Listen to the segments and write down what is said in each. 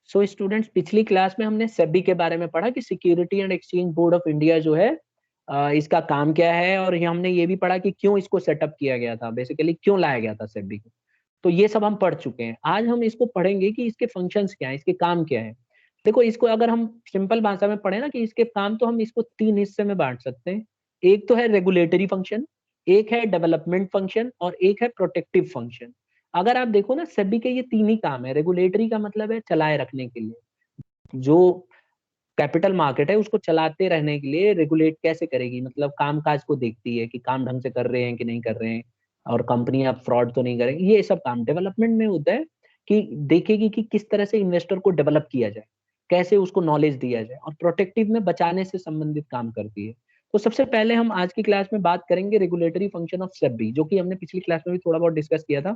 So students, पिछली class में हमने सेबी के बारे में पढ़ा कि security and exchange board of India जो है इसका काम क्या है, और हमने ये भी पढ़ा कि क्यों इसको सेटअप किया गया था, बेसिकली क्यों लाया गया था सेबी को। तो ये सब हम पढ़ चुके हैं। आज हम इसको पढ़ेंगे कि इसके फंक्शंस क्या हैं, इसके काम क्या है। देखो, इसको अगर हम सिंपल भाषा में पढ़े ना कि इसके काम, तो हम इसको तीन हिस्से में बांट सकते हैं। एक तो है रेगुलेटरी फंक्शन, एक है डेवलपमेंट फंक्शन, और एक है प्रोटेक्टिव फंक्शन। अगर आप देखो ना, सेबी के ये तीन ही काम है। रेगुलेटरी का मतलब है चलाए रखने के लिए, जो कैपिटल मार्केट है उसको चलाते रहने के लिए रेगुलेट कैसे करेगी, मतलब काम काज को देखती है कि काम ढंग से कर रहे हैं कि नहीं कर रहे हैं, और कंपनी अब फ्रॉड तो नहीं करेंगे। ये सब काम डेवलपमेंट में होता है कि देखेगी कि किस तरह से इन्वेस्टर को डेवलप किया जाए, कैसे उसको नॉलेज दिया जाए। और प्रोटेक्टिव में बचाने से संबंधित काम करती है। तो सबसे पहले हम आज की क्लास में बात करेंगे रेगुलेटरी फंक्शन ऑफ सेबी, जो कि हमने पिछली क्लास में भी थोड़ा बहुत डिस्कस किया था।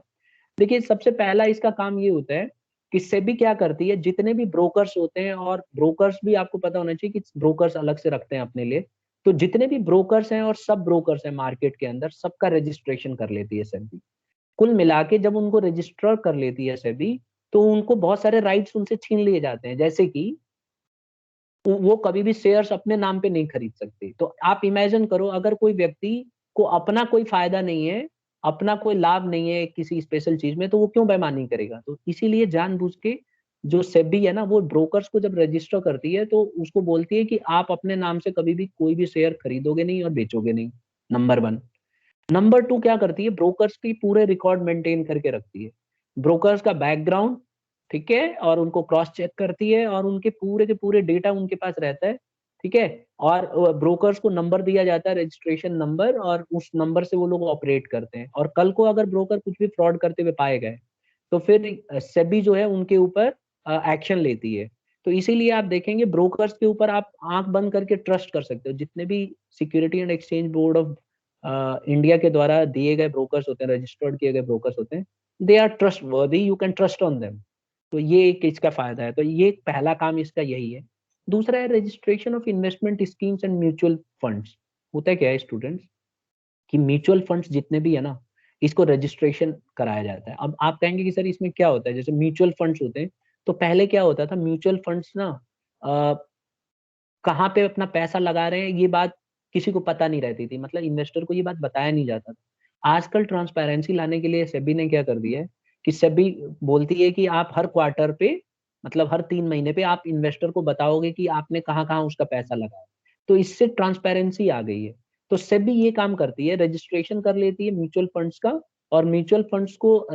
देखिए, सबसे पहला इसका काम ये होता है कि सेबी क्या करती है, जितने भी ब्रोकर्स होते हैं, और ब्रोकर्स भी आपको पता होना चाहिए कि ब्रोकर्स अलग से रखते हैं अपने लिए। तो जितने भी ब्रोकर्स हैं और सब ब्रोकर्स हैं मार्केट के अंदर, सबका रजिस्ट्रेशन कर लेती है सेबी। कुल मिला के जब उनको रजिस्टर कर लेती है सेबी, तो उनको बहुत सारे राइट्स उनसे छीन लिए जाते हैं। जैसे कि वो कभी भी शेयर्स अपने नाम पे नहीं खरीद सकते। तो आप इमेजिन करो, अगर कोई व्यक्ति को अपना कोई फायदा नहीं है, अपना कोई लाभ नहीं है किसी स्पेशल चीज में, तो वो क्यों बेईमानी करेगा। तो इसीलिए जानबूझ के जो सेबी है ना, वो ब्रोकर्स को जब रजिस्टर करती है तो उसको बोलती है कि आप अपने नाम से कभी भी कोई भी शेयर खरीदोगे नहीं और बेचोगे नहीं। Number one. नंबर टू, क्या करती है, ब्रोकर्स की पूरे रिकॉर्ड मेंटेन करके रखती है, ब्रोकर्स का बैकग्राउंड, ठीक है, और उनको क्रॉस चेक करती है, और उनके पूरे के पूरे डेटा उनके पास रहता है, ठीक है। और ब्रोकर्स को नंबर दिया जाता है, रजिस्ट्रेशन नंबर, और उस नंबर से वो लोग ऑपरेट करते हैं। और कल को अगर ब्रोकर कुछ भी फ्रॉड करते हुए पाए गए, तो फिर सेबी जो है उनके ऊपर एक्शन लेती है। तो इसीलिए आप देखेंगे ब्रोकर्स के ऊपर आप आंख बंद करके ट्रस्ट कर सकते हो। जितने भी security and exchange board of India के द्वारा दिए गए ब्रोकर्स होते हैं, रजिस्टर्ड किए गए ब्रोकर्स होते हैं, दे आर ट्रस्ट वर्दी, you can trust on them. तो ये एक इसका फायदा है। तो ये पहला काम इसका यही है। दूसरा है registration of investment schemes and mutual funds. होता क्या है स्टूडेंट्स, कि म्यूचुअल फंड्स जितने भी है ना, इसको रजिस्ट्रेशन कराया जाता है। अब आप कहेंगे कि सर इसमें क्या होता है, जैसे म्यूचुअल फंड्स होते हैं, तो पहले क्या होता था, म्यूचुअल फंड्स ना कहाँ पे अपना पैसा लगा रहे हैं ये बात किसी को पता नहीं रहती थी, मतलब इन्वेस्टर को ये बात बताया नहीं जाता था। आजकल ट्रांसपेरेंसी लाने के लिए सेबी ने क्या कर दिया है कि सेबी बोलती है कि आप हर क्वार्टर पे, मतलब हर 3 महीने पे आप इन्वेस्टर को बताओगे कि आपने कहाँ कहाँ उसका पैसा लगाया। तो इससे ट्रांसपेरेंसी आ गई है। तो सेबी ये काम करती है, रजिस्ट्रेशन कर लेती है म्यूचुअल फंड्स का, और म्यूचुअल फंड्स को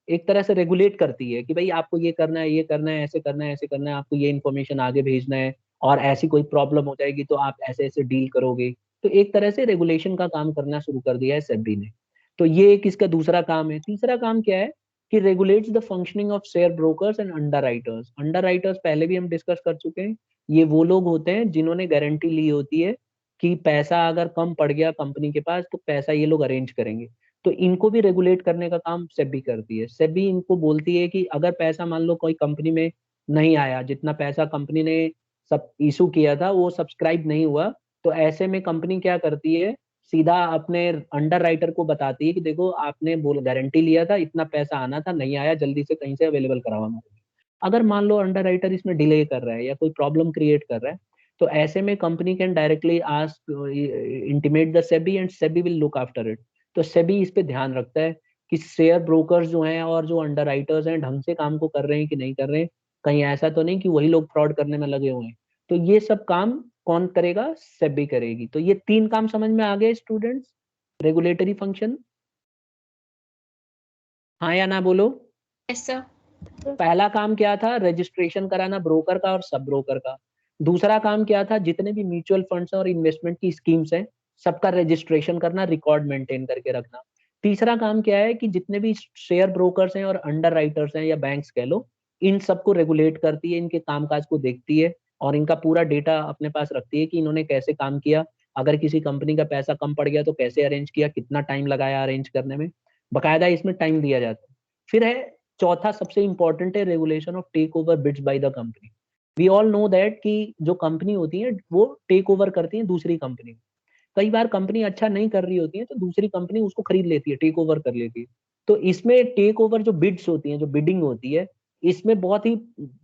एक तरह से रेगुलेट करती है कि भाई आपको ये करना है, ये करना है, ऐसे करना है, ऐसे करना है, आपको ये इन्फॉर्मेशन आगे भेजना है, और ऐसी कोई प्रॉब्लम हो जाएगी तो आप ऐसे ऐसे डील करोगे। तो एक तरह से रेगुलेशन का काम करना शुरू कर दिया है सेबी ने। तो ये एक इसका दूसरा काम है। तीसरा काम क्या है कि regulates the functioning of share brokers and underwriters. Underwriters पहले भी हम डिस्कस कर चुके हैं। ये वो लोग होते हैं जिन्होंने गारंटी ली होती है कि पैसा अगर कम पड़ गया कंपनी के पास, तो पैसा ये लोग अरेंज करेंगे। तो इनको भी रेगुलेट करने का काम सेबी करती है। सेबी इनको बोलती है कि अगर पैसा मान लो कोई कंपनी में नहीं आया, जितना पैसा कंपनी ने सब इशू किया था वो सब्सक्राइब नहीं हुआ, तो ऐसे में कंपनी क्या करती है, सीधा अपने अंडर राइटर को बताती है कि देखो आपने बोल गारंटी लिया था, इतना पैसा आना था, नहीं आया, जल्दी से कहीं से अवेलेबल कराओ हमारे लिए। अगर मान लो अंडर राइटर इसमें डिले कर रहा है या कोई प्रॉब्लम क्रिएट कर रहा है, तो ऐसे में company can directly ask intimate the SEBI and SEBI will look after it. तो सेबी इस पे ध्यान रखता है कि शेयर ब्रोकर्स जो हैं और जो अंडर राइटर्स हैं ढंग से काम को कर रहे हैं कि नहीं कर रहे हैं, कहीं ऐसा तो नहीं कि वही लोग फ्रॉड करने में लगे हुए हैं। तो ये सब काम कौन करेगा, सेबी करेगी। तो ये तीन काम समझ में आ गए स्टूडेंट्स, रेगुलेटरी फंक्शन, हाँ या ना बोलो। Yes sir. पहला काम क्या था, रजिस्ट्रेशन कराना ब्रोकर का और सब ब्रोकर का। दूसरा काम क्या था, जितने भी म्यूचुअल फंड्स और इन्वेस्टमेंट की स्कीम्स हैं सबका रजिस्ट्रेशन करना, रिकॉर्ड मेंटेन करके रखना। तीसरा काम क्या है कि जितने भी शेयर ब्रोकर्स हैं और अंडर राइटर्स हैं या बैंक्स कह लो, इन सबको रेगुलेट करती है, इनके कामकाज को देखती है, और इनका पूरा डेटा अपने पास रखती है कि इन्होंने कैसे काम किया, अगर किसी कंपनी का पैसा कम पड़ गया तो कैसे अरेंज किया, कितना टाइम लगाया अरेंज करने में, बकायदा इसमें टाइम दिया जाता है। फिर है चौथा सबसे इंपॉर्टेंट है regulation of takeover bids by the company. We all know that कि जो कंपनी होती है वो टेक ओवर करती है दूसरी कंपनी। कई बार कंपनी अच्छा नहीं कर रही होती है तो दूसरी कंपनी उसको खरीद लेती है, टेक ओवर कर लेती है। तो इसमें टेक ओवर जो बिड्स होती हैं, जो बिडिंग होती है, इसमें बहुत ही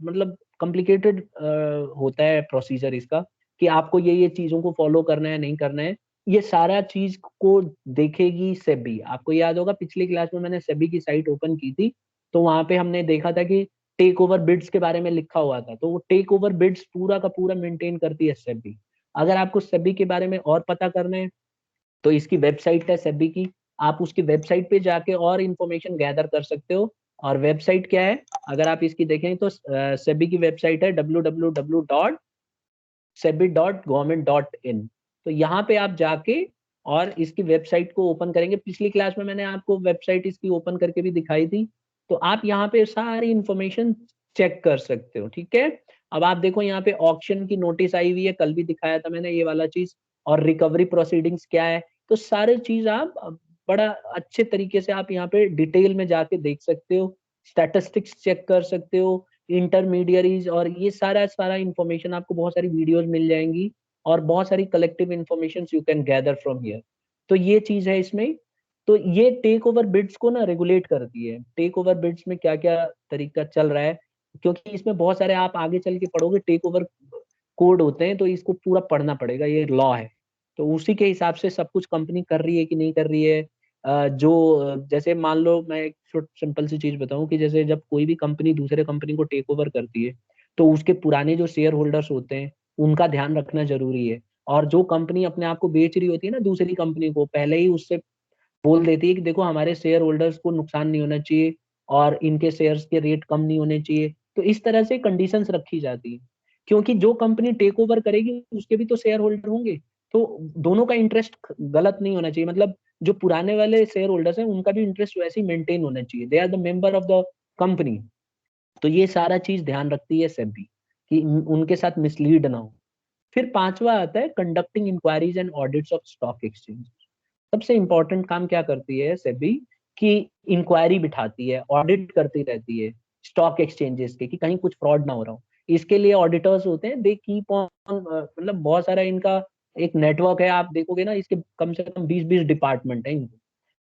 मतलब कॉम्प्लिकेटेड होता है प्रोसीजर इसका, कि आपको ये चीजों को फॉलो करना है नहीं करना है, ये सारा चीज को देखेगी सेबी। आपको याद होगा पिछली क्लास में मैंने सेबी की साइट ओपन की थी, तो वहां पे हमने देखा था कि टेक ओवर बिड्स के बारे में लिखा हुआ था, तो वो टेक ओवर बिड्स पूरा का पूरा मेंटेन करती है सेबी। अगर आपको सेबी के बारे में और पता करना है तो इसकी वेबसाइट है सेबी की, आप उसकी वेबसाइट पे जाके और इंफॉर्मेशन गैदर कर सकते हो। और वेबसाइट क्या है, अगर आप इसकी देखें तो सेबी की वेबसाइट है www.sebi.government.in। तो यहाँ पे आप जाके और इसकी वेबसाइट को ओपन करेंगे, पिछली क्लास में मैंने आपको वेबसाइट इसकी ओपन करके भी दिखाई थी, तो आप यहाँ पे सारी इंफॉर्मेशन चेक कर सकते हो, ठीक है। अब आप देखो यहाँ पे ऑक्शन की नोटिस आई हुई है, कल भी दिखाया था मैंने ये वाला चीज, और रिकवरी प्रोसीडिंग्स क्या है, तो सारे चीज आप बड़ा अच्छे तरीके से आप यहाँ पे डिटेल में जाके देख सकते हो, स्टैटिस्टिक्स चेक कर सकते हो, इंटरमीडियरीज, और ये सारा सारा इंफॉर्मेशन आपको बहुत सारी वीडियोस मिल जाएंगी, और बहुत सारी collective information you can gather from here. तो ये चीज है इसमें। तो ये टेक ओवर बिड्स को ना रेगुलेट करती है, टेक ओवर बिड्स में क्या क्या तरीका चल रहा है, क्योंकि इसमें बहुत सारे आप आगे चल के पढ़ोगे टेक ओवर कोड होते हैं, तो इसको पूरा पढ़ना पड़ेगा, ये लॉ है। तो उसी के हिसाब से सब कुछ कंपनी कर रही है कि नहीं कर रही है। जैसे मान लो मैं एक सिंपल सी चीज बताऊं, कि जैसे जब कोई भी कंपनी दूसरे कंपनी को टेक ओवर करती है, तो उसके पुराने जो शेयर होल्डर्स होते हैं उनका ध्यान रखना जरूरी है। और जो कंपनी अपने आप को बेच रही होती है ना दूसरी कंपनी को, पहले ही उससे बोल देती है कि देखो हमारे शेयर होल्डर्स को नुकसान नहीं होना चाहिए, और इनके शेयर्स के रेट कम नहीं होने चाहिए। तो इस तरह से कंडीशंस रखी जाती है, क्योंकि जो कंपनी टेक ओवर करेगी उसके भी तो शेयर होल्डर होंगे, तो दोनों का इंटरेस्ट गलत नहीं होना चाहिए। मतलब जो पुराने वाले शेयर होल्डर्स हैं उनका भी इंटरेस्ट वैसे ही मेंटेन होना चाहिए, they are the member of the company. तो ये सारा चीज ध्यान रखती है सेबी, कि उनके साथ मिसलीड ना हो। फिर पांचवा आता है conducting inquiries and audits of stock exchange. सबसे इंपॉर्टेंट काम क्या करती है सेबी, कि इंक्वायरी बिठाती है, ऑडिट करती रहती है स्टॉक एक्सचेंजेस के, कि कहीं कुछ फ्रॉड ना हो रहा हो। इसके लिए ऑडिटर्स होते हैं, दे कीप ऑन, मतलब बहुत सारा इनका एक नेटवर्क है। आप देखोगे ना, इसके कम से कम 20-20 डिपार्टमेंट है इनके,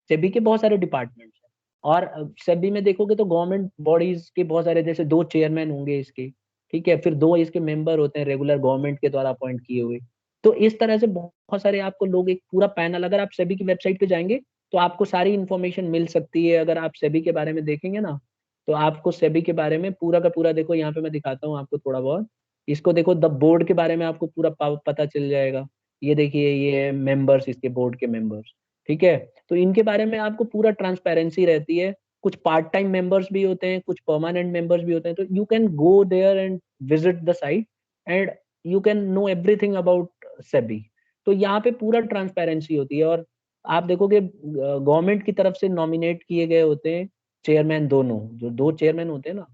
सेबी के बहुत सारे डिपार्टमेंट हैं। और सेबी में देखोगे तो गवर्नमेंट बॉडीज के बहुत सारे, जैसे 2 चेयरमैन होंगे इसके, ठीक है, फिर 2 इसके मेंबर होते हैं रेगुलर गवर्नमेंट के द्वारा अपॉइंट किए हुए। तो इस तरह से बहुत सारे आपको लोग, एक पूरा पैनल, अगर आप सेबी की वेबसाइट पे जाएंगे तो आपको सारी इंफॉर्मेशन मिल सकती है। अगर आप सेबी के बारे में देखेंगे ना, तो आपको सेबी के बारे में पूरा का पूरा, देखो यहाँ पे मैं दिखाता हूँ आपको थोड़ा बहुत, इसको देखो, द बोर्ड के बारे में आपको पूरा पता चल जाएगा। ये देखिए, ये मेंबर्स, इसके बोर्ड के मेंबर्स, ठीक है। तो इनके बारे में आपको पूरा ट्रांसपेरेंसी रहती है। कुछ पार्ट टाइम मेंबर्स भी होते हैं, कुछ परमानेंट मेंबर्स भी होते हैं, तो you can go there and visit the site, and you can know everything about SEBI. तो यहाँ पे पूरा ट्रांसपेरेंसी होती है। और आप देखोगे गवर्नमेंट की तरफ से नॉमिनेट किए गए होते हैं चेयरमैन, दोनों जो 2 चेयरमैन होते हैं ना,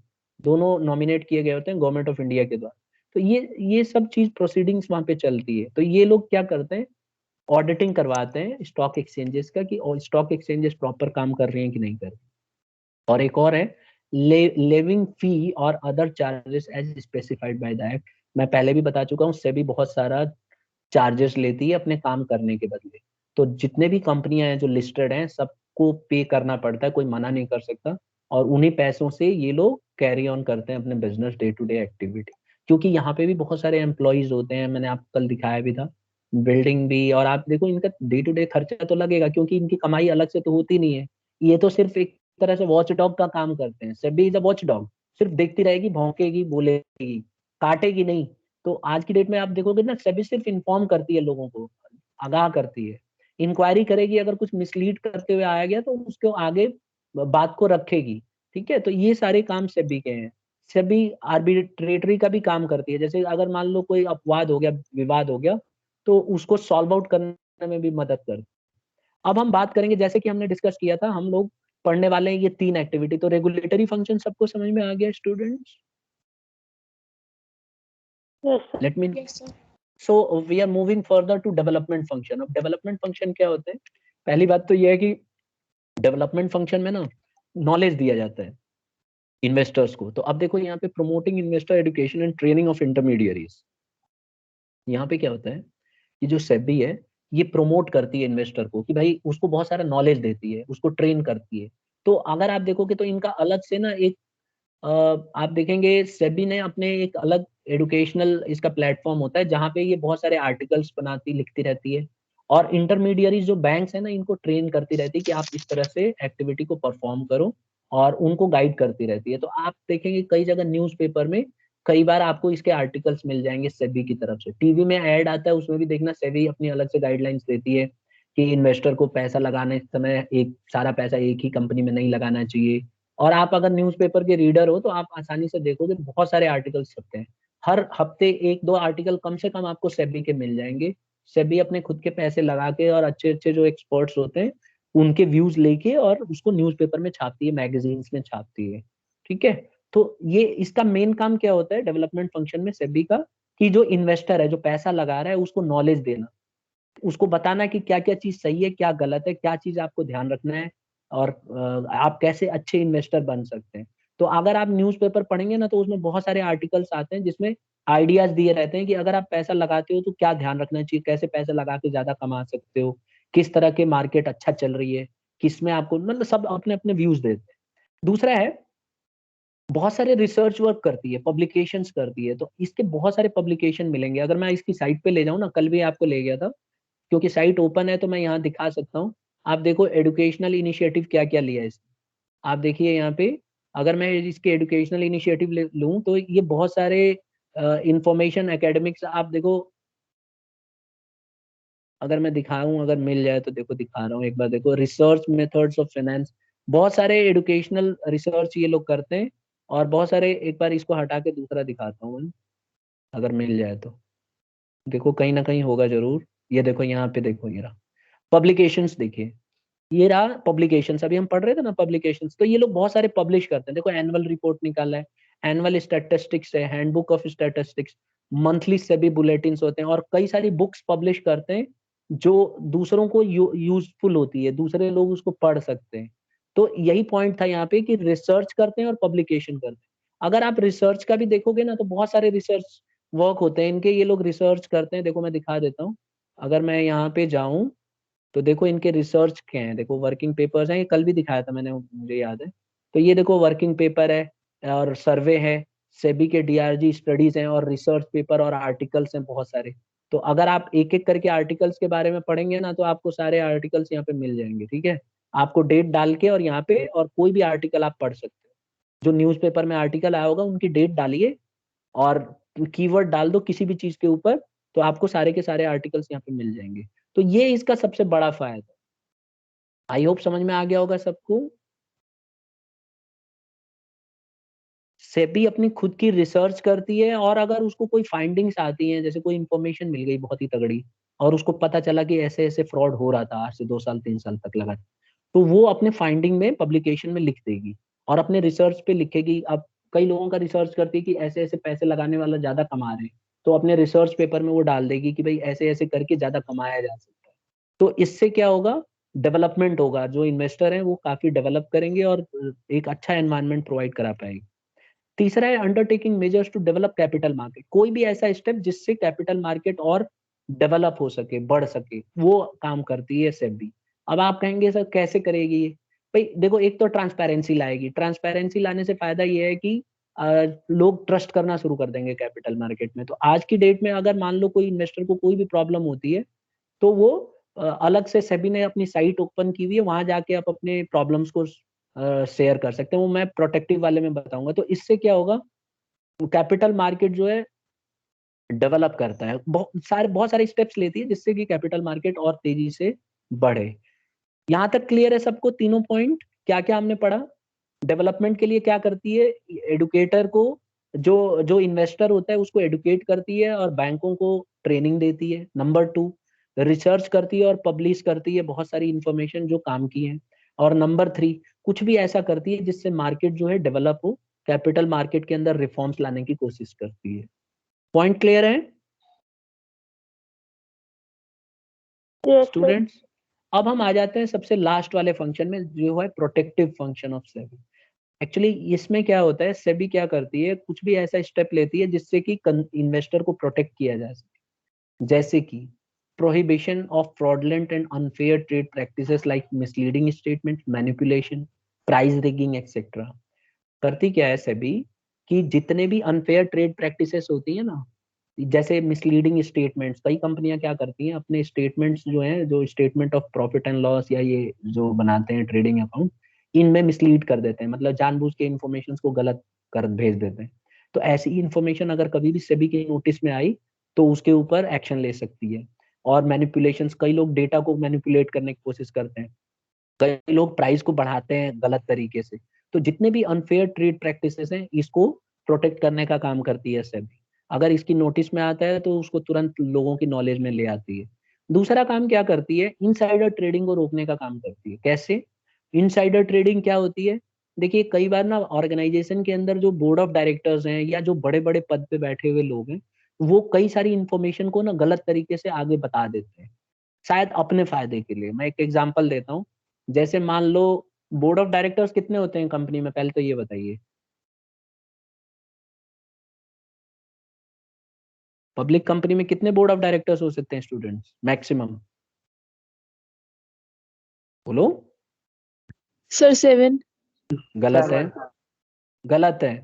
दोनों नॉमिनेट किए गए होते हैं गवर्नमेंट ऑफ इंडिया के द्वारा। तो ये सब चीज प्रोसीडिंग्स वहां पे चलती है। तो ये लोग क्या करते हैं, ऑडिटिंग करवाते हैं स्टॉक एक्सचेंजेस का, कि स्टॉक एक्सचेंजेस प्रॉपर काम कर रहे हैं कि नहीं कर रहे। और एक और है, लिविंग फी और other charges as specified by the act. मैं पहले भी बता चुका हूँ, सेबी बहुत सारा चार्जेस लेती है अपने काम करने के बदले। तो जितने भी कंपनियां हैं जो लिस्टेड हैं, सबको पे करना पड़ता है, कोई मना नहीं कर सकता। और उन्हीं पैसों से ये लोग कैरी ऑन करते हैं अपने business day to day activity. क्योंकि यहाँ पे भी बहुत सारे एम्प्लॉयज होते हैं, मैंने आपको कल दिखाया भी था, बिल्डिंग भी। और आप देखो इनका डे टू डे खर्चा तो लगेगा, क्योंकि इनकी कमाई अलग से तो होती नहीं है। ये तो सिर्फ एक तरह से वॉच डॉग का काम करते हैं। SEBI is a watch dog, सिर्फ देखती रहेगी, भौंकेगी, बोलेगी, काटेगी नहीं। तो आज की डेट में आप देखोगे ना, सेबी सिर्फ इन्फॉर्म करती है लोगों को, आगाह करती है, इंक्वायरी करेगी, अगर कुछ मिसलीड करते हुए आया गया तो उसको आगे बात को रखेगी, ठीक है। तो ये सारे काम सेबी के हैं। सेबी आर्बिट्रेटरी का भी काम करती है, जैसे अगर मान लो कोई अपवाद हो गया, विवाद हो गया, तो उसको सॉल्व आउट करने में भी मदद करती है। अब हम बात करेंगे, जैसे कि हमने डिस्कस किया था, हम लोग पढ़ने वाले हैं ये 3 एक्टिविटी। तो रेगुलेटरी फंक्शन सबको समझ में आ गया students? Yes, sir. Let me, so we are moving further to development function. अब डेवलपमेंट फंक्शन क्या होते हैं? पहली बात तो ये है कि डेवलपमेंट फंक्शन में ना नॉलेज दिया जाता है इन्वेस्टर्स को। तो अब देखो यहाँ पे, promoting investor education and training of intermediaries. यहाँ पे क्या होता है कि जो सेबी है, ये प्रमोट करती है इन्वेस्टर को, कि भाई उसको बहुत सारा नॉलेज देती है, उसको ट्रेन करती है। तो अगर आप देखोगे तो इनका अलग से ना एक आप देखेंगे सेबी ने अपने एक अलग एडुकेशनल इसका प्लेटफॉर्म होता है जहाँ पे ये बहुत सारे आर्टिकल्स बनाती लिखती रहती है, और इंटरमीडियरी जो बैंक्स है ना इनको ट्रेन करती रहती है कि आप इस तरह से एक्टिविटी को परफॉर्म करो, और उनको गाइड करती रहती है। तो आप देखेंगे कई जगह न्यूज़पेपर में कई बार आपको इसके आर्टिकल्स मिल जाएंगे सेबी की तरफ से। टीवी में ऐड आता है उसमें भी देखना सेबी अपनी अलग से गाइडलाइंस देती है कि इन्वेस्टर को पैसा लगाने समय एक सारा पैसा एक ही कंपनी में नहीं लगाना चाहिए। और आप अगर न्यूज़पेपर के रीडर हो तो आप आसानी से देखोगे बहुत सारे आर्टिकल्स छपते हैं। हर हफ्ते एक दो आर्टिकल कम से कम आपको सेबी के मिल जाएंगे। सेबी अपने खुद के पैसे लगा के और अच्छे अच्छे जो एक्सपर्ट्स होते हैं उनके व्यूज लेके और उसको न्यूज़पेपर में छापती है, मैगजीन्स में छापती है। ठीक है। तो ये इसका मेन काम क्या होता है डेवलपमेंट फंक्शन में सेबी का, कि जो इन्वेस्टर है जो पैसा लगा रहा है उसको नॉलेज देना, उसको बताना कि क्या क्या चीज सही है क्या गलत है, क्या चीज आपको ध्यान रखना है, और आप कैसे अच्छे इन्वेस्टर बन सकते हैं। तो अगर आप न्यूज़पेपर पढ़ेंगे ना तो उसमें बहुत सारे आर्टिकल्स आते हैं जिसमें आइडियाज दिए रहते हैं कि अगर आप पैसा लगाते हो तो क्या ध्यान रखना चाहिए, कैसे पैसे लगा के ज्यादा कमा सकते हो, किस तरह के मार्केट अच्छा चल रही है, किसमें आपको, मतलब सब अपने अपने व्यूज देते हैं। दूसरा है बहुत सारे रिसर्च वर्क करती है, पब्लिकेशंस करती है, तो इसके बहुत सारे पब्लिकेशन मिलेंगे। अगर मैं इसकी साइट पे ले जाऊँ ना, कल भी आपको ले गया था, क्योंकि साइट ओपन है तो मैं यहाँ दिखा सकता हूँ। आप देखो एजुकेशनल इनिशिएटिव क्या क्या लिया है इसने। आप देखिए यहाँ पे, अगर मैं इसके एजुकेशनल इनिशिएटिव लूँ तो ये बहुत सारे इंफॉर्मेशन एकेडमिक्स आप देखो। अगर मैं दिखाऊं, अगर मिल जाए तो देखो दिखा रहा हूँ एक बार, देखो रिसर्च मेथड्स ऑफ फाइनेंस, बहुत सारे एजुकेशनल रिसर्च ये लोग करते हैं। और बहुत सारे, एक बार इसको हटा के दूसरा दिखाता हूँ अगर मिल जाए तो, देखो कहीं ना कहीं होगा जरूर। ये देखो यहाँ पे देखो, ये रहा पब्लिकेशंस, देखिए ये रहा पब्लिकेशंस। अभी हम पढ़ रहे थे ना पब्लिकेशंस, तो ये लोग बहुत सारे पब्लिश करते हैं। देखो एनुअल रिपोर्ट निकाला है, एनुअल स्टैटिस्टिक्स है, handbook of statistics, monthly SEBI bulletin होते हैं, और कई सारी बुक्स पब्लिश करते हैं जो दूसरों को यूजफुल होती है, दूसरे लोग उसको पढ़ सकते हैं। तो यही पॉइंट था यहाँ पे कि रिसर्च करते हैं और पब्लिकेशन करते हैं। अगर आप रिसर्च का भी देखोगे ना तो बहुत सारे रिसर्च वर्क होते हैं इनके, ये लोग रिसर्च करते हैं। देखो मैं दिखा देता हूँ, अगर मैं यहाँ पे जाऊं तो देखो इनके रिसर्च क्या है, देखो वर्किंग पेपर्स हैं, ये कल भी दिखाया था मैंने, मुझे याद है। तो ये देखो वर्किंग पेपर है और सर्वे है, सेबी के डीआरजी स्टडीज हैं, और रिसर्च पेपर और आर्टिकल्स हैं बहुत सारे। तो अगर आप एक एक करके आर्टिकल्स के बारे में पढ़ेंगे ना तो आपको सारे आर्टिकल्स यहाँ पे मिल जाएंगे। ठीक है। आपको डेट डाल के और यहाँ पे और कोई भी आर्टिकल आप पढ़ सकते हो, जो न्यूज़पेपर में आर्टिकल आया होगा उनकी डेट डालिए और कीवर्ड डाल दो किसी भी चीज के ऊपर, तो आपको सारे के सारे आर्टिकल्स यहाँ पे मिल जाएंगे। तो ये इसका सबसे बड़ा फायदा। आई होप समझ में आ गया होगा सबको। सेबी अपनी खुद की रिसर्च करती है, और अगर उसको कोई फाइंडिंग्स आती हैं, जैसे कोई इंफॉर्मेशन मिल गई बहुत ही तगड़ी और उसको पता चला कि ऐसे ऐसे फ्रॉड हो रहा था आज से 2 साल 3 साल तक लगा, तो वो अपने फाइंडिंग में पब्लिकेशन में लिख देगी और अपने रिसर्च पे लिखेगी। अब कई लोगों का रिसर्च करती है कि ऐसे ऐसे पैसे लगाने वाला ज्यादा कमा रहे हैं, तो अपने रिसर्च पेपर में वो डाल देगी कि भाई ऐसे ऐसे करके ज्यादा कमाया जा सकता है। तो इससे क्या होगा, डेवलपमेंट होगा, जो इन्वेस्टर हैं वो काफी डेवलप करेंगे और एक अच्छा एनवायरनमेंट प्रोवाइड करा पाएंगे। तीसरा है undertaking measures to develop capital market, कोई भी ऐसा स्टेप जिससे कैपिटल मार्केट और डेवलप हो सके, बढ़ सके, वो काम करती है सेबी। अब आप कहेंगे सर कैसे करेगी ये, भाई देखो एक तो ट्रांसपेरेंसी लाएगी, ट्रांसपेरेंसी लाने से फायदा ये है कि लोग ट्रस्ट करना शुरू कर देंगे कैपिटल मार्केट में। तो आज की डेट में अगर मान लो कोई इन्वेस्टर को कोई भी प्रॉब्लम होती है तो वो अलग से सेबी ने अपनी साइट ओपन की हुई है, वहां जाके आप अपने प्रॉब्लम्स को शेयर कर सकते हैं। वो मैं प्रोटेक्टिव वाले में बताऊंगा। तो इससे क्या होगा, कैपिटल मार्केट जो है डेवलप करता है, बहुत सारे स्टेप्स लेती है जिससे कि कैपिटल मार्केट और तेजी से बढ़े। यहाँ तक क्लियर है सबको तीनों पॉइंट, क्या क्या हमने पढ़ा। डेवलपमेंट के लिए क्या करती है, एडुकेटर को, जो जो इन्वेस्टर होता है उसको एडुकेट करती है और बैंकों को ट्रेनिंग देती है। नंबर 2, रिसर्च करती है और पब्लिश करती है बहुत सारी इंफॉर्मेशन जो काम की है। और नंबर 3, कुछ भी ऐसा करती है जिससे मार्केट जो है डेवलप हो, कैपिटल मार्केट के अंदर रिफॉर्म्स लाने की कोशिश करती है। पॉइंट क्लियर है यस सर। स्टूडेंट्स। अब हम आ जाते हैं सबसे लास्ट वाले फंक्शन में जो है protective function of SEBI. Actually इसमें क्या होता है, सेबी क्या करती है, कुछ भी ऐसा स्टेप लेती है जिससे कि इन्वेस्टर को प्रोटेक्ट किया जा सके। जैसे कि prohibition of fraudulent and unfair trade practices like misleading statement, manipulation, price rigging etcetera. करती क्या है सेबी कि जितने भी अनफेयर ट्रेड प्रैक्टिसेस होती है ना, जैसे मिसलीडिंग स्टेटमेंट्स, कई कंपनियां क्या करती हैं अपने स्टेटमेंट्स जो हैं, जो statement of profit and loss या ये जो बनाते हैं ट्रेडिंग अकाउंट, इनमें मिसलीड कर देते हैं, मतलब जानबूझ के इन्फॉर्मेशन को गलत कर भेज देते हैं। तो ऐसी इन्फॉर्मेशन अगर कभी भी सेबी के नोटिस में आई तो उसके ऊपर एक्शन ले सकती है। और मैनिपुलेशंस, कई लोग डेटा को मैनिपुलेट करने की कोशिश करते हैं, कई लोग प्राइस को बढ़ाते हैं गलत तरीके से। तो जितने भी अनफेयर ट्रेड प्रैक्टिसेस हैं, इसको प्रोटेक्ट करने का काम करती है सेबी। अगर इसकी नोटिस में आता है तो उसको तुरंत लोगों की नॉलेज में ले आती है। दूसरा काम क्या करती है, इनसाइडर ट्रेडिंग को रोकने का काम करती है। कैसे? इनसाइडर ट्रेडिंग क्या होती है? देखिए, कई बार ना ऑर्गेनाइजेशन के अंदर जो बोर्ड ऑफ डायरेक्टर्स हैं या जो बड़े बड़े पद पे बैठे हुए लोग हैं, वो कई सारी इंफॉर्मेशन को ना गलत तरीके से आगे बता देते हैं, शायद अपने फायदे के लिए। मैं एक एग्जांपल देता हूँ। जैसे मान लो, बोर्ड ऑफ डायरेक्टर्स कितने होते हैं कंपनी में, पहले तो ये बताइए। पब्लिक कंपनी में कितने बोर्ड ऑफ डायरेक्टर्स हो सकते हैं स्टूडेंट्स, मैक्सिमम? बोलो। सर 7। गलत है, गलत है।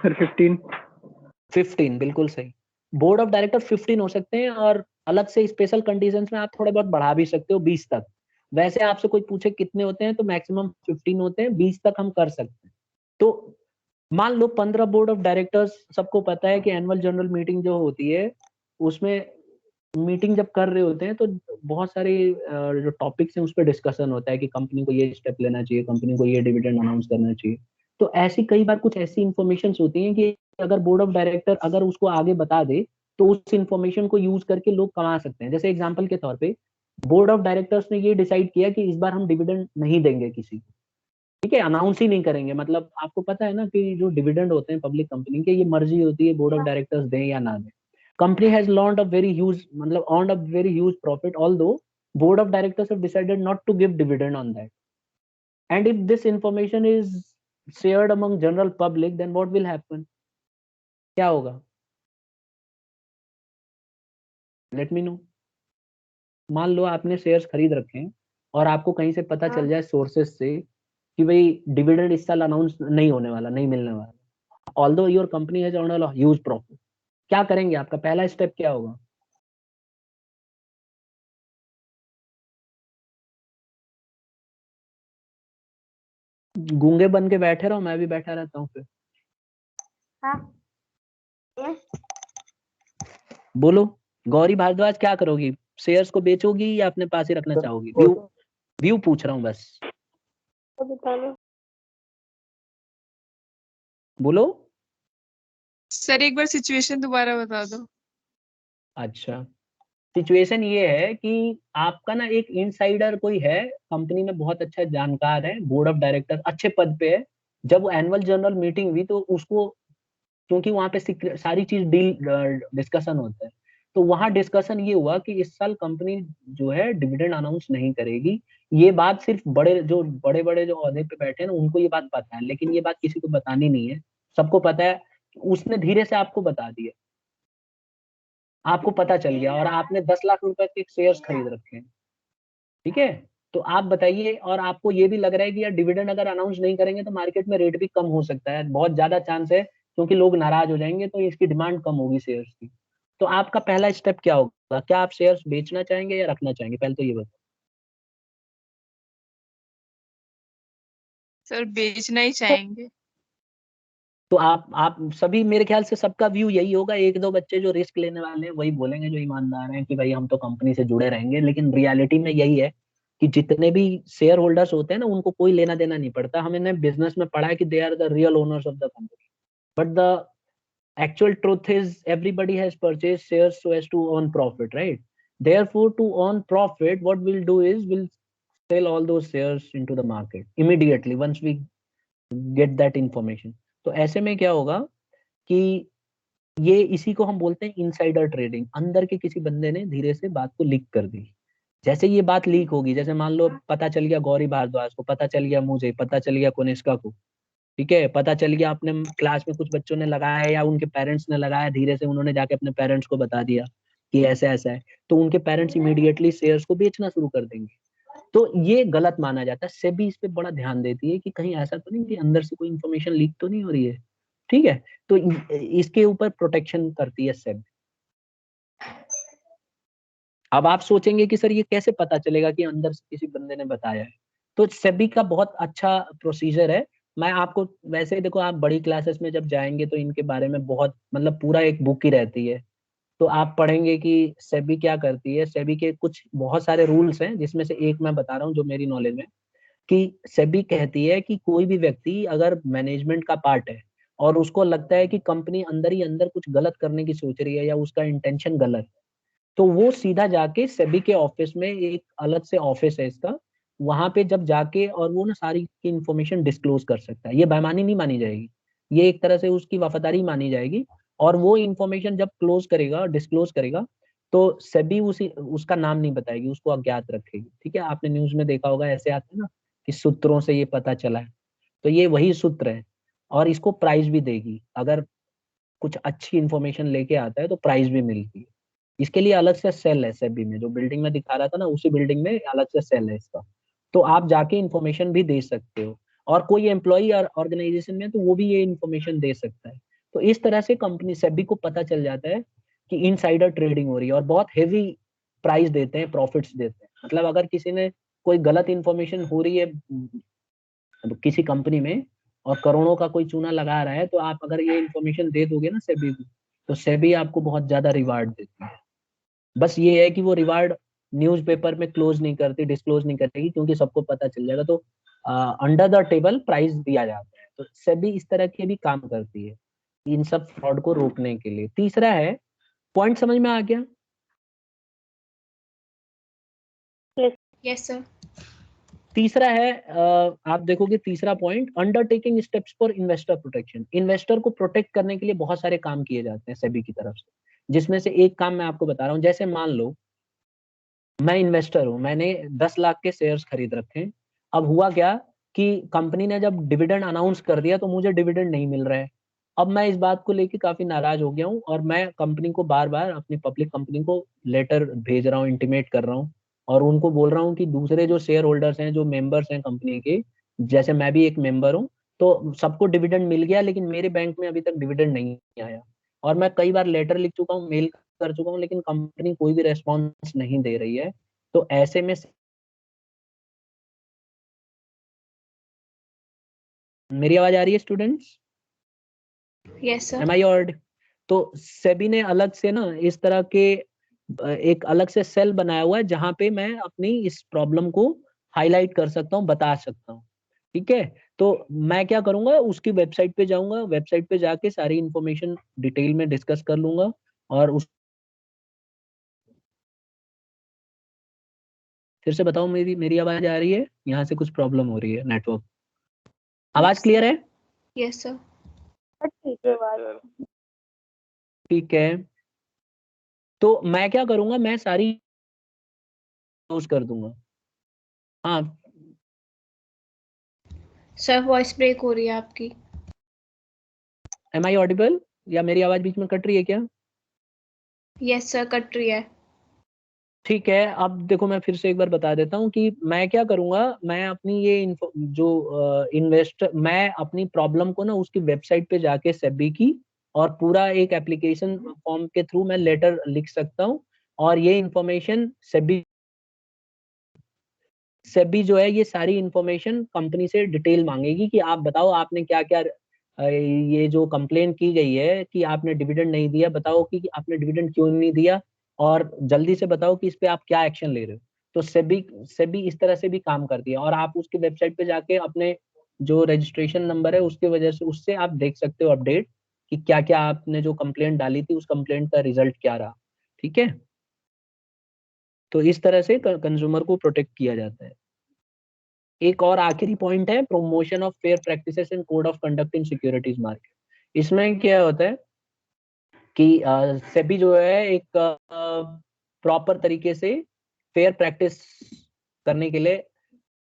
सर 15। 15 बिल्कुल सही। बोर्ड ऑफ डायरेक्टर 15 हो सकते हैं, और अलग से स्पेशल कंडीशंस में आप थोड़े बहुत बढ़ा भी सकते हो 20 तक। वैसे आपसे कोई पूछे कितने होते हैं तो मैक्सिमम 15 होते हैं, 20 तक हम कर सकते हैं। तो मान लो 15 बोर्ड ऑफ डायरेक्टर्स, सबको पता है कि एनुअल जनरल मीटिंग जो होती है, उसमें मीटिंग जब कर रहे होते हैं तो बहुत सारे जो टॉपिक्स हैं उस पर डिस्कशन होता है कि कंपनी को ये स्टेप लेना चाहिए, कंपनी को ये डिविडेंड अनाउंस करना चाहिए। तो ऐसी कई बार कुछ ऐसी इंफॉर्मेशन होती हैं कि अगर बोर्ड ऑफ डायरेक्टर अगर उसको आगे बता दे तो उस इंफॉर्मेशन को यूज करके लोग कमा सकते हैं। जैसे एग्जाम्पल के तौर पे, बोर्ड ऑफ डायरेक्टर्स ने ये डिसाइड किया कि इस बार हम डिविडेंड नहीं देंगे किसी को, ठीक है, अनाउंस ही नहीं करेंगे। मतलब आपको पता है ना कि जो डिविडेंड होते हैं पब्लिक कंपनी के, ये मर्जी होती है बोर्ड ऑफ डायरेक्टर्स दें या ना दें। Company has loaned a very huge, मतलब earned a very huge profit, although board of directors have decided not to give dividend on that. And if this information is shared among general public, then what will happen? क्या होगा? Let me know. मान लो आपने shares खरीद रखे हैं और आपको कहीं से पता चल जाए सोर्सेस से कि भाई डिविडेंड इस साल अनाउंस नहीं होने वाला, नहीं मिलने वाला, although your company has earned a huge profit, क्या करेंगे? आपका पहला स्टेप क्या होगा? गूंगे बन के बैठे रहो, मैं भी बैठा रहता हूँ फिर। बोलो, गौरी भारद्वाज क्या करोगी? शेयर्स को बेचोगी या अपने पास ही रखना चाहोगी? व्यू व्यू पूछ रहा हूँ बस, बोलो। सर एक बार सिचुएशन दोबारा बता दो। अच्छा, सिचुएशन ये है कि आपका ना एक इनसाइडर कोई है कंपनी में, बहुत अच्छा जानकार है, बोर्ड ऑफ डायरेक्टर अच्छे पद पे है। जब वो एनुअल जनरल मीटिंग हुई तो उसको, क्योंकि वहां पे सारी चीज डील डिस्कशन होता है, तो वहां डिस्कशन ये हुआ कि इस साल कंपनी जो है डिविडेंड अनाउंस नहीं करेगी। ये बात सिर्फ बड़े बड़े जो ओहदे पे बैठे हैं ना उनको ये बात पता है, लेकिन ये बात किसी को बतानी नहीं है, सबको पता है। उसने धीरे से आपको बता दिया, आपको पता चल गया, और आपने 10 लाख रुपए के शेयर्स खरीद रखे हैं, ठीक है। तो आप बताइए, और आपको ये भी लग रहा है कि यार डिविडेंड अगर अनाउंस नहीं करेंगे तो मार्केट में रेट भी कम हो सकता है, बहुत ज्यादा चांस है, क्योंकि लोग नाराज हो जाएंगे तो इसकी डिमांड कम होगी शेयर्स की। तो आपका पहला स्टेप क्या होगा? क्या आप शेयर्स बेचना चाहेंगे या रखना चाहेंगे? पहले तो ये बताओ। सर बेचना ही चाहेंगे। तो आप सभी, मेरे ख्याल से सबका व्यू यही होगा। एक दो बच्चे जो रिस्क लेने वाले हैं वही बोलेंगे, जो ईमानदार हैं, कि भाई हम तो कंपनी से जुड़े रहेंगे। लेकिन रियलिटी में यही है कि जितने भी शेयर होल्डर्स होते हैं ना, उनको कोई लेना देना नहीं पड़ता। हमने बिजनेस में पढ़ा है कि they are the real owners of the company, but the actual truth is everybody has purchased shares so as to earn profit, right? Therefore, to earn profit, what we'll do is we'll sell all those shares into the market immediately once we get that information. तो ऐसे में क्या होगा कि ये, इसी को हम बोलते हैं इनसाइडर ट्रेडिंग। अंदर के किसी बंदे ने धीरे से बात को लीक कर दी। जैसे ये बात लीक होगी, जैसे मान लो पता चल गया गौरी भारद्वाज को, पता चल गया मुझे, पता चल गया कोनिष्का को, ठीक है, पता चल गया अपने क्लास में कुछ बच्चों ने लगाया है या उनके पेरेंट्स ने लगाया, धीरे से उन्होंने जाके अपने पेरेंट्स को बता दिया कि ऐसा ऐसा है, तो उनके पेरेंट्स इमीडिएटली शेयर्स को बेचना शुरू कर देंगे। तो ये गलत माना जाता है। सेबी इस पे बड़ा ध्यान देती है कि कहीं ऐसा तो नहीं कि अंदर से कोई इंफॉर्मेशन लीक तो नहीं हो रही है, ठीक है। तो इसके ऊपर प्रोटेक्शन करती है सेबी। अब आप सोचेंगे कि सर ये कैसे पता चलेगा कि अंदर से किसी बंदे ने बताया है। तो सेबी का बहुत अच्छा प्रोसीजर है। मैं आपको वैसे ही देखो, आप बड़ी क्लासेस में जब जाएंगे तो इनके बारे में बहुत मतलब पूरा एक बुक ही रहती है। तो आप पढ़ेंगे कि सेबी क्या करती है। सेबी के कुछ बहुत सारे रूल्स हैं, जिसमें से एक मैं बता रहा हूँ जो मेरी नॉलेज में, कि सेबी कहती है कि कोई भी व्यक्ति अगर मैनेजमेंट का पार्ट है और उसको लगता है कि कंपनी अंदर ही अंदर कुछ गलत करने की सोच रही है या उसका इंटेंशन गलत है, तो वो सीधा जाके सेबी के ऑफिस में, एक अलग से ऑफिस है इसका, वहां पे जब जाके और वो ना सारी की इंफॉर्मेशन डिस्क्लोज कर सकता है। ये बेईमानी नहीं मानी जाएगी, ये एक तरह से उसकी वफादारी मानी जाएगी। और वो इंफॉर्मेशन जब क्लोज करेगा, डिस्क्लोज करेगा, तो सेबी उसी उसका नाम नहीं बताएगी, उसको अज्ञात रखेगी, ठीक है। आपने न्यूज में देखा होगा, ऐसे आते हैं ना कि सूत्रों से ये पता चला है, तो ये वही सूत्र है। और इसको प्राइज भी देगी, अगर कुछ अच्छी इंफॉर्मेशन लेके आता है तो प्राइज भी मिलती है। इसके लिए अलग से सेल है सेबी में, जो बिल्डिंग में दिखा रहा था ना, उसी बिल्डिंग में अलग से सेल है इसका। तो आप जाके इंफॉर्मेशन भी दे सकते हो, और कोई एम्प्लॉय और ऑर्गेनाइजेशन में तो वो भी ये इंफॉर्मेशन दे सकता है। तो इस तरह से कंपनी सेबी को पता चल जाता है कि इनसाइडर ट्रेडिंग हो रही है, और बहुत हेवी प्राइस देते हैं, प्रॉफिट्स देते हैं। मतलब अगर किसी ने कोई गलत इंफॉर्मेशन हो रही है किसी कंपनी में और करोड़ों का कोई चूना लगा रहा है, तो आप अगर ये इंफॉर्मेशन दे दोगे ना सेबी को, तो सेबी आपको बहुत ज्यादा रिवार्ड देती है। बस ये है कि वो रिवार्ड न्यूज़पेपर में क्लोज नहीं करती, डिस्क्लोज नहीं करेगी, क्योंकि सबको पता चल जाएगा। तो अंडर द टेबल प्राइस दिया जाता है। तो सेबी इस तरह के भी काम करती है इन सब फ्रॉड को रोकने के लिए। तीसरा है, पॉइंट समझ में आ गया? Yes sir. तीसरा है, आप देखोगे तीसरा point, undertaking steps for investor protection. Investor को प्रोटेक्ट करने के लिए बहुत सारे काम किए जाते हैं सेबी की तरफ से, जिसमें से एक काम मैं आपको बता रहा हूँ। जैसे मान लो मैं इन्वेस्टर हूँ, मैंने 10 लाख के शेयर्स खरीद रखे हैं। अब हुआ क्या कि कंपनी ने जब डिविडेंड अनाउंस कर दिया तो मुझे डिविडेंड नहीं मिल रहा है। अब मैं इस बात को लेके काफी नाराज हो गया हूँ, और मैं कंपनी को बार बार, अपनी पब्लिक कंपनी को लेटर भेज रहा हूँ, इंटीमेट कर रहा हूँ, और उनको बोल रहा हूँ कि दूसरे जो शेयर होल्डर्स हैं, जो मेंबर्स हैं कंपनी के, जैसे मैं भी एक मेंबर हूँ, तो सबको डिविडेंड मिल गया, लेकिन मेरे बैंक में अभी तक डिविडेंड नहीं आया। और मैं कई बार लेटर लिख चुका हूँ, मेल कर चुका हूँ, लेकिन कंपनी कोई भी रेस्पॉन्स नहीं दे रही है। तो ऐसे में मेरी आवाज आ रही है स्टूडेंट्स? Yes sir. एम आई ऑर्ड? तो सेबी ने अलग से ना इस तरह के एक अलग से सेल बनाया हुआ है, जहां पे मैं अपनी इस प्रॉब्लम को हाईलाइट कर सकता हूँ, बता सकता हूँ, ठीक है। तो मैं क्या करूंगा, उसकी वेबसाइट पे जाऊंगा, वेबसाइट पे जाके सारी इंफॉर्मेशन डिटेल में डिस्कस कर लूंगा, और उस फिर से बताओ, मेरी मेरी आवाज आ रही है? यहाँ से कुछ प्रॉब्लम हो रही है नेटवर्क। आवाज क्लियर है? Yes sir. ठीक है। तो मैं क्या करूंगा, मैं सारी क्लोज कर दूंगा। हाँ, सर वॉइस ब्रेक हो रही है आपकी। एम आई ऑडिबल, या मेरी आवाज बीच में कट रही है क्या? यस सर, कट रही है। ठीक है। अब देखो, मैं फिर से एक बार बता देता हूँ कि मैं क्या करूंगा। मैं अपनी ये जो इन्वेस्टर, मैं अपनी प्रॉब्लम को ना उसकी वेबसाइट पे जाके सेबी की, और पूरा एक एप्लीकेशन फॉर्म के थ्रू मैं लेटर लिख सकता हूँ। और ये इंफॉर्मेशन सेबी सेबी जो है, ये सारी इंफॉर्मेशन कंपनी से डिटेल मांगेगी कि आप बताओ आपने क्या क्या, ये जो कंप्लेन की गई है कि आपने डिविडेंड नहीं दिया, बताओ कि आपने डिविडेंड क्यों नहीं दिया, और जल्दी से बताओ कि इस पे आप क्या एक्शन ले रहे हो। तो सेबी सेबी इस तरह से भी काम करती है, और आप उसकी वेबसाइट पे जाके अपने जो रजिस्ट्रेशन नंबर है उसकी वजह से, उससे आप देख सकते हो अपडेट कि क्या क्या आपने जो कंप्लेंट डाली थी, उस कंप्लेंट का रिजल्ट क्या रहा, ठीक है। तो इस तरह से कंज्यूमर को प्रोटेक्ट किया जाता है। एक और आखिरी पॉइंट है, promotion of fair practices and code of conduct in securities market. इसमें क्या होता है कि सेबी जो है एक प्रॉपर तरीके से फेयर प्रैक्टिस करने के लिए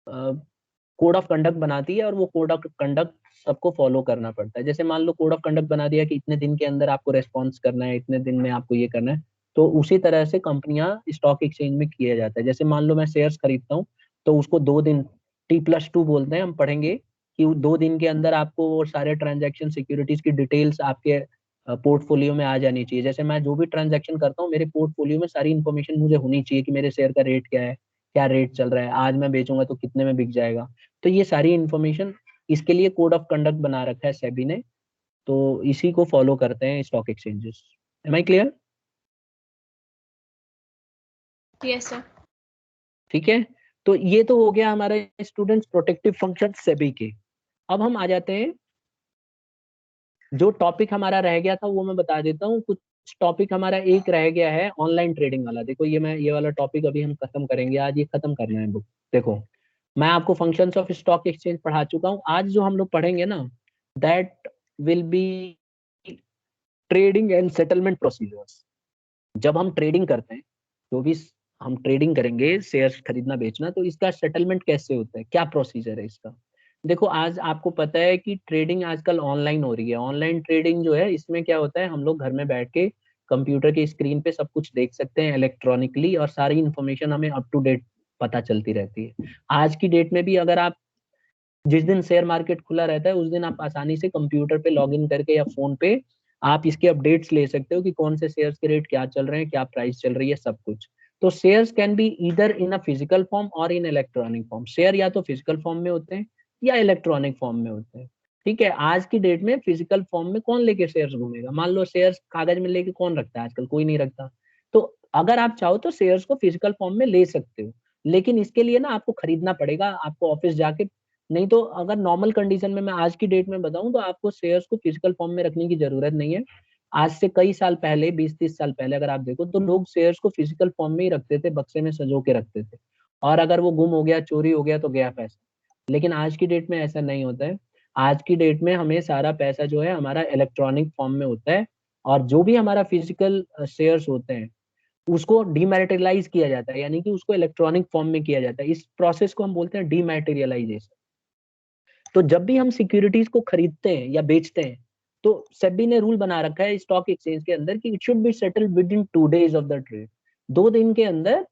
कोड ऑफ कंडक्ट बनाती है, और वो कोड ऑफ कंडक्ट सबको फॉलो करना पड़ता है। जैसे मान लो कोड ऑफ कंडक्ट बना दिया कि इतने दिन के अंदर आपको रेस्पॉन्स करना है, इतने दिन में आपको ये करना है, तो उसी तरह से कंपनियां स्टॉक एक्सचेंज में किया जाता है। जैसे मान लो मैं शेयर्स खरीदता हूँ, तो उसको 2 दिन T+2 बोलते हैं, हम पढ़ेंगे कि 2 दिन के अंदर आपको वो सारे ट्रांजैक्शन सिक्योरिटीज की डिटेल्स आपके पोर्टफोलियो में आ जानी चाहिए। जैसे मैं जो भी ट्रांजैक्शन करता हूँ, मेरे पोर्टफोलियो में सारी इन्फॉर्मेशन मुझे होनी चाहिए कि मेरे शेयर का रेट क्या है, क्या रेट चल रहा है, आज मैं बेचूंगा तो कितने में बिक जाएगा। तो ये सारी इन्फॉर्मेशन, इसके लिए कोड ऑफ कंडक्ट बना रखा है सेबी ने, तो इसी को फॉलो करते हैं stock exchanges. Am I clear? Yes, sir. ठीक है, तो ये तो हो गया हमारे स्टूडेंट्स प्रोटेक्टिव फंक्शन सेबी के। अब हम आ जाते हैं, जो टॉपिक हमारा रह गया था वो मैं बता देता हूँ। कुछ टॉपिक हमारा एक रह गया है ऑनलाइन ट्रेडिंग वाला। देखो ये वाला टॉपिक अभी हम खत्म करेंगे आज, ये खत्म करना है बुक। देखो मैं आपको फंक्शंस ऑफ स्टॉक एक्सचेंज पढ़ा चुका हूँ। आज जो हम लोग पढ़ेंगे ना, that will be trading and settlement procedures. जब हम ट्रेडिंग करते हैं, जो भी हम ट्रेडिंग करेंगे, शेयर्स खरीदना बेचना, तो इसका सेटलमेंट कैसे होता है, क्या प्रोसीजर है इसका। देखो आज आपको पता है कि ट्रेडिंग आजकल ऑनलाइन हो रही है। ऑनलाइन ट्रेडिंग जो है, इसमें क्या होता है, हम लोग घर में बैठ के कंप्यूटर की स्क्रीन पे सब कुछ देख सकते हैं इलेक्ट्रॉनिकली, और सारी इन्फॉर्मेशन हमें अप टू डेट पता चलती रहती है। आज की डेट में भी अगर आप, जिस दिन शेयर मार्केट खुला रहता है उस दिन आप आसानी से कंप्यूटर पे लॉग इन करके या फोन पे आप इसके अपडेट्स ले सकते हो कि कौन से शेयर्स के रेट क्या चल रहे हैं, क्या प्राइस चल रही है, सब कुछ। तो shares can be either in a physical form और इन इलेक्ट्रॉनिक फॉर्म। शेयर या तो फिजिकल फॉर्म में होते हैं या इलेक्ट्रॉनिक फॉर्म में होते हैं। ठीक है, आज की डेट में फिजिकल फॉर्म में कौन लेके शेयर्स घूमेगा। मान लो शेयर्स कागज में लेके कौन रखता है आजकल, कोई नहीं रखता। तो अगर आप चाहो तो शेयर्स को फिजिकल फॉर्म में ले सकते हो, लेकिन इसके लिए ना आपको खरीदना पड़ेगा, आपको ऑफिस जाके। नहीं तो अगर नॉर्मल कंडीशन में मैं आज की डेट में बताऊं तो आपको शेयर्स को फिजिकल फॉर्म में रखने की जरूरत नहीं है। आज से कई साल पहले, 20-30 साल पहले अगर आप देखो तो लोग शेयर्स को फिजिकल फॉर्म में ही रखते थे, बक्से में सजो के रखते थे, और अगर वो गुम हो गया, चोरी हो गया तो गया पैसा। लेकिन आज की डेट में ऐसा नहीं होता है। आज की डेट में हमें सारा पैसा जो है हमारा इलेक्ट्रॉनिक फॉर्म में होता है, और जो भी हमारा फिजिकल शेयर्स होते हैं उसको डीमैटेरियलाइज किया जाता है, यानी कि उसको इलेक्ट्रॉनिक फॉर्म में किया जाता है। इस प्रोसेस को हम बोलते हैं डीमैटेरियलाइजेशन। तो जब भी हम सिक्योरिटीज को खरीदते हैं या बेचते हैं, तो सेबी ने रूल बना रखा है स्टॉक एक्सचेंज के अंदर कि it should be settled with in 2 days of the trade. 2 दिन के अंदर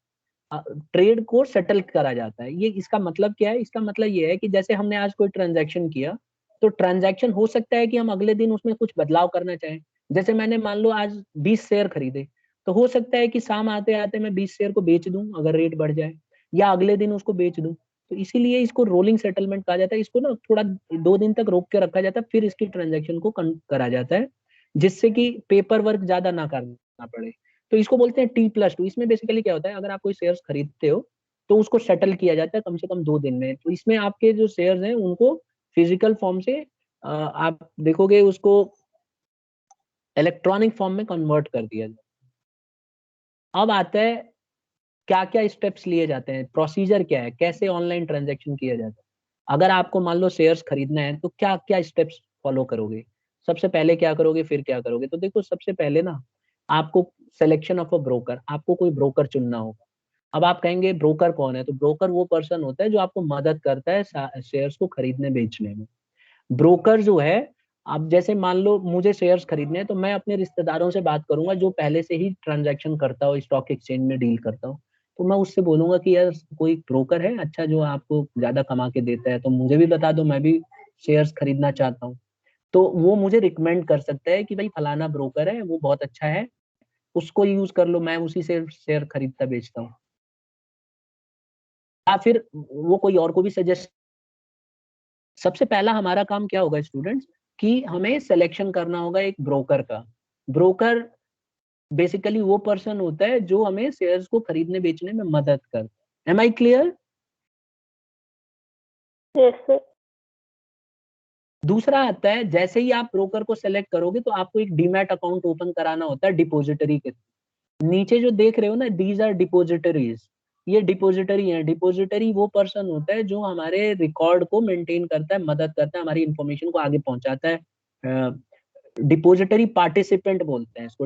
ट्रेड को सेटल करा जाता है। ये इसका मतलब क्या है, इसका मतलब ये है कि जैसे हमने आज कोई ट्रांजैक्शन किया, तो ट्रांजैक्शन हो सकता है कि हम अगले दिन उसमें कुछ बदलाव करना चाहें। जैसे मैंने मान लो आज 20 शेयर खरीदे, तो हो सकता है कि शाम आते आते मैं 20 शेयर को बेच दूं अगर रेट बढ़ जाए, या अगले दिन उसको बेच दूं। तो इसीलिए इसको रोलिंग सेटलमेंट कहा जाता है। इसको ना थोड़ा 2 दिन तक रोक के रखा जाता है, फिर इसकी ट्रांजैक्शन को करा जाता है, जिससे कि पेपर वर्क ज्यादा ना करना पड़े। तो इसको बोलते हैं T+2। इसमें बेसिकली क्या होता है, अगर आप कोई शेयर्स खरीदते हो तो उसको सेटल किया जाता है कम से कम 2 दिन में। तो इसमें आपके जो शेयर्स हैं उनको फिजिकल फॉर्म से आप देखोगे उसको इलेक्ट्रॉनिक फॉर्म में कन्वर्ट कर दिया जाता है। अब आता है क्या क्या स्टेप्स लिए जाते हैं, प्रोसीजर क्या है, कैसे ऑनलाइन ट्रांजैक्शन किया जाता है। अगर आपको मान लो शेयर्स खरीदना है तो क्या क्या स्टेप्स फॉलो करोगे, सबसे पहले क्या करोगे, फिर क्या करोगे। तो देखो सबसे पहले ना आपको सिलेक्शन ऑफ अ ब्रोकर, आपको कोई ब्रोकर चुनना होगा। अब आप कहेंगे ब्रोकर कौन है, तो ब्रोकर वो पर्सन होता है जो आपको मदद करता है शेयर्स को खरीदने बेचने में। ब्रोकर जो है, अब जैसे मान लो मुझे शेयर्स खरीदने हैं, तो मैं अपने रिश्तेदारों से बात करूंगा जो पहले से ही ट्रांजैक्शन करता हो, स्टॉक एक्सचेंज में डील करता हो। तो मैं उससे बोलूंगा कि यार कोई ब्रोकर है अच्छा जो आपको ज्यादा कमा के देता है, तो मुझे भी बता दो, मैं भी शेयर्स खरीदना चाहता हूँ। तो वो मुझे रिकमेंड कर सकता है कि भाई फलाना ब्रोकर है, वो बहुत अच्छा है, उसको यूज कर लो, मैं उसी से शेयर खरीदता बेचता हूँ। या फिर वो कोई और को भी सजेस्ट। सबसे पहला हमारा काम क्या होगा स्टूडेंट्स, कि हमें सिलेक्शन करना होगा एक ब्रोकर का। ब्रोकर बेसिकली वो पर्सन होता है जो हमें शेयर्स को खरीदने बेचने में मदद करता है। Am I clear? Yes, sir. दूसरा आता है, जैसे ही आप ब्रोकर को सेलेक्ट करोगे तो आपको एक डीमैट अकाउंट ओपन कराना होता है डिपॉजिटरी के। नीचे जो देख रहे हो ना, दीज आर डिपॉजिटरीज, ये डिपॉजिटरी है। डिपॉजिटरी वो पर्सन होता है जो हमारे रिकॉर्ड को मेंटेन करता है, मदद करता है, हमारी इंफॉर्मेशन को आगे पहुंचाता है। डिपॉजिटरी पार्टिसिपेंट बोलते हैं इसको।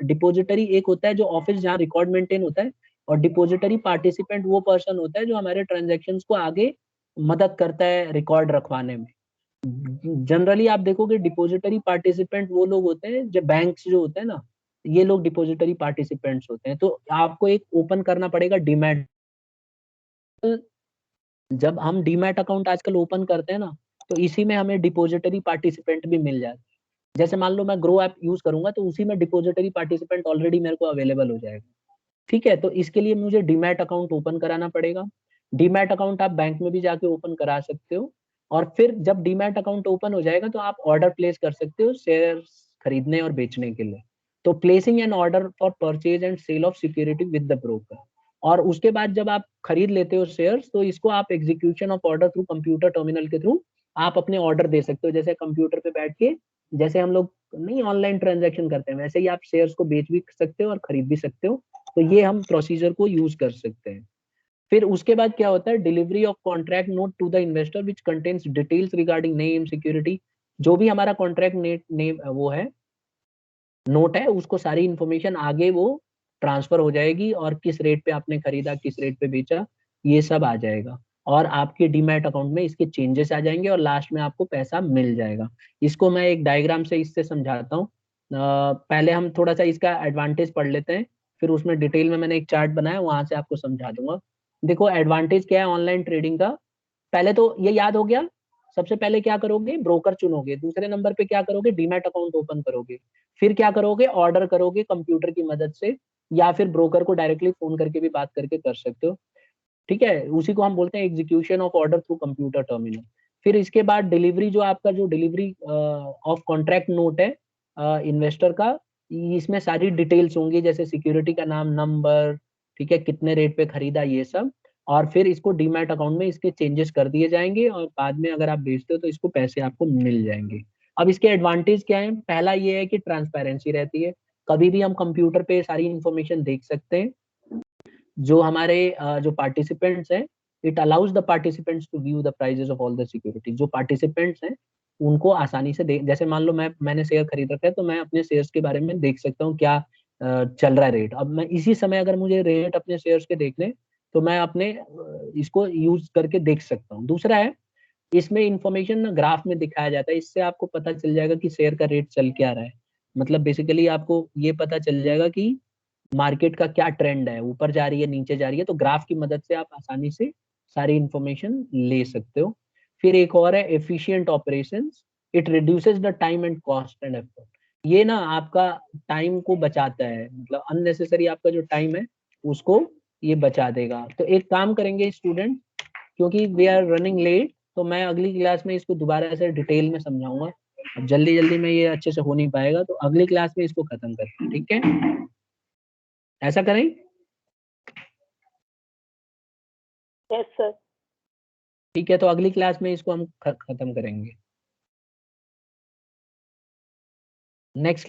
डिपॉजिटरी एक होता है जो ऑफिस जहाँ रिकॉर्ड मेंटेन होता है, और डिपॉजिटरी पार्टिसिपेंट वो पर्सन होता है जो हमारे ट्रांजेक्शन को आगे मदद करता है रिकॉर्ड रखवाने में। जनरली आप देखोगे डिपॉजिटरी पार्टिसिपेंट वो लोग होते हैं, जब बैंक्स जो होते हैं ना, ये लोग डिपॉजिटरी पार्टिसिपेंट्स होते हैं। तो आपको एक ओपन करना पड़ेगा डीमैट जब हम डीमैट अकाउंट आजकल ओपन करते हैं ना, तो इसी में हमें डिपोजिटरी पार्टिसिपेंट भी मिल जाता है। जैसे मान लो मैं ग्रो ऐप यूज करूंगा तो उसी में डिपोजिटरी पार्टिसिपेंट ऑलरेडी मेरे को अवेलेबल हो जाएगा। ठीक है, तो इसके लिए मुझे डीमैट अकाउंट ओपन कराना पड़ेगा। डीमैट अकाउंट आप बैंक में भी जाके ओपन करा सकते हो, और फिर जब डीमैट अकाउंट ओपन हो जाएगा तो आप ऑर्डर प्लेस कर सकते हो शेयर खरीदने और बेचने के लिए। तो placing an order for purchase and sale of security with the broker. और उसके बाद जब आप खरीद लेते हो शेयर्स, तो इसको आप execution of order through computer terminal के थ्रू आप अपने ऑर्डर दे सकते हो। जैसे कंप्यूटर पे बैठ के, जैसे हम लोग नहीं ऑनलाइन ट्रांजेक्शन करते हैं, वैसे ही आप शेयर्स को बेच भी सकते हो और खरीद भी सकते हो। तो ये हम प्रोसीजर को यूज कर सकते हैं। फिर उसके बाद क्या होता है, delivery of contract note to the investor which contains details regarding name security. जो भी हमारा कॉन्ट्रैक्ट नेम वो है, नोट है, उसको सारी इंफॉर्मेशन आगे वो ट्रांसफर हो जाएगी, और किस रेट पे आपने खरीदा, किस रेट पे बेचा, ये सब आ जाएगा। और आपके डीमैट अकाउंट में इसके चेंजेस आ जाएंगे और लास्ट में आपको पैसा मिल जाएगा। इसको मैं एक डायग्राम से इससे समझाता हूँ। पहले हम थोड़ा सा इसका एडवांटेज पढ़ लेते हैं, फिर उसमें डिटेल में मैंने एक चार्ट बनाया, वहां से आपको समझा दूंगा। देखो एडवांटेज क्या है ऑनलाइन ट्रेडिंग का। पहले तो ये याद हो गया, सबसे पहले क्या करोगे, ब्रोकर चुनोगे। दूसरे नंबर पे क्या करोगे, डीमैट अकाउंट ओपन करोगे। फिर क्या करोगे, ऑर्डर करोगे कंप्यूटर की मदद से, या फिर ब्रोकर को डायरेक्टली फोन करके भी बात करके कर सकते हो। ठीक है, उसी को हम बोलते हैं execution of order through computer terminal. फिर इसके बाद डिलीवरी, जो आपका जो डिलीवरी ऑफ कॉन्ट्रैक्ट नोट है इन्वेस्टर का, इसमें सारी डिटेल्स होंगी, जैसे सिक्योरिटी का नाम, नंबर, ठीक है, कितने रेट पे खरीदा, ये सब। और फिर इसको डीमैट अकाउंट में इसके चेंजेस कर दिए जाएंगे, और बाद में अगर आप बेचते हो तो इसको पैसे आपको मिल जाएंगे। अब इसके एडवांटेज क्या है, पहला ये है कि ट्रांसपेरेंसी रहती है। कभी भी हम कंप्यूटर पे सारी इंफॉर्मेशन देख सकते हैं। जो हमारे जो पार्टिसिपेंट्स हैं, it allows the participants to view the prices of all the security. जो पार्टिसिपेंट्स हैं उनको आसानी से देख, जैसे मान लो मैंने शेयर खरीद रखा है, तो मैं अपने शेयर्स के बारे में देख सकता हूँ क्या चल रहा है रेट। अब मैं इसी समय अगर मुझे रेट अपने शेयर्स के देखने, तो मैं अपने इसको यूज करके देख सकता हूँ। दूसरा है, इसमें इंफॉर्मेशन ना ग्राफ में दिखाया जाता है, इससे आपको पता चल जाएगा कि शेयर का रेट चल क्या रहा है। मतलब बेसिकली आपको ये पता चल जाएगा कि मार्केट का क्या ट्रेंड है, ऊपर जा रही है, नीचे जा रही है। तो ग्राफ की मदद से आप आसानी से सारी इंफॉर्मेशन ले सकते हो। फिर एक और है efficient operations, it reduces the time and cost and effort. ये ना आपका टाइम को बचाता है, मतलब अननेसेसरी आपका जो टाइम है उसको ये बचा देगा। तो एक काम करेंगे स्टूडेंट, क्योंकि वी आर रनिंग लेट, तो मैं अगली क्लास में इसको दोबारा से डिटेल में समझाऊंगा। अब जल्दी जल्दी में ये अच्छे से हो नहीं पाएगा, तो अगली क्लास में इसको खत्म करते हैं, ठीक है, ऐसा करें। Yes sir. ठीक है, तो अगली क्लास में इसको हम खत्म करेंगे। नेक्स्ट